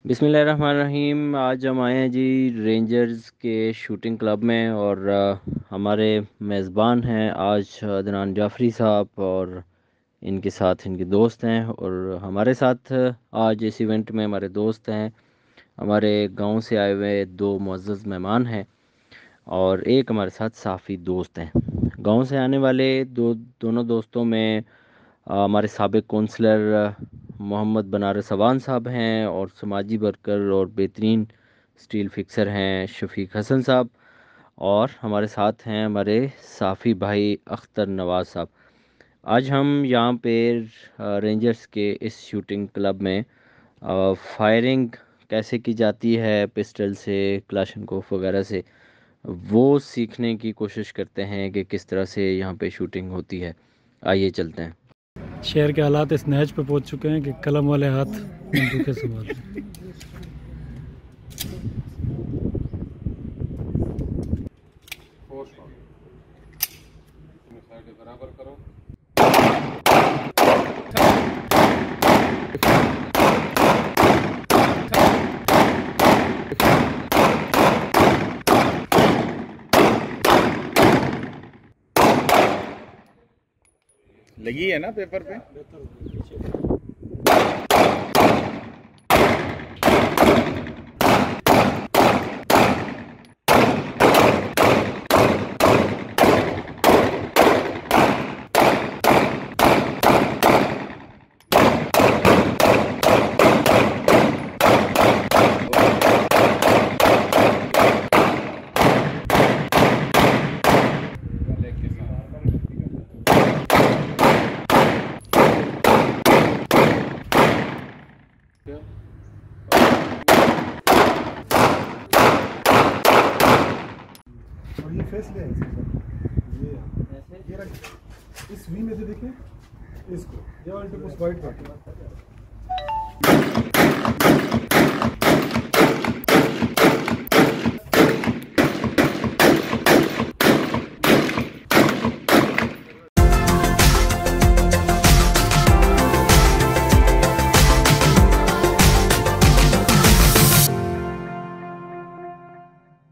बिस्मिल्लाहिर्रहमानिर्रहीम। आज हम आए हैं जी रेंजर्स के शूटिंग क्लब में और हमारे मेज़बान हैं आज अदनान जाफरी साहब और इनके साथ इनके दोस्त हैं। और हमारे साथ आज इस इवेंट में हमारे दोस्त हैं, हमारे गांव से आए हुए दो मुअज़्ज़ज़ मेहमान हैं और एक हमारे साथ साफ़ी दोस्त हैं। गांव से आने वाले दोनों दोस्तों में हमारे साबिक़ कौंसलर मोहम्मद बनारस अवान साहब हैं और समाजी वर्कर और बेहतरीन स्टील फिक्सर हैं शफीक हसन साहब। और हमारे साथ हैं हमारे साफ़ी भाई अख्तर नवाज़ साहब। आज हम यहाँ पे रेंजर्स के इस शूटिंग क्लब में फायरिंग कैसे की जाती है पिस्टल से, क्लाशनकोफ वगैरह से, वो सीखने की कोशिश करते हैं कि किस तरह से यहाँ पे शूटिंग होती है। आइए चलते हैं। शहर के हालात इस नहज पे पहुंच चुके हैं कि कलम वाले हाथ बंदूकें संभालते हैं। बराबर करो। लगी है ना पेपर पे? और ये फेस ले ये रख इस वी में से देखिए इसको ये वाले उस वाइट पर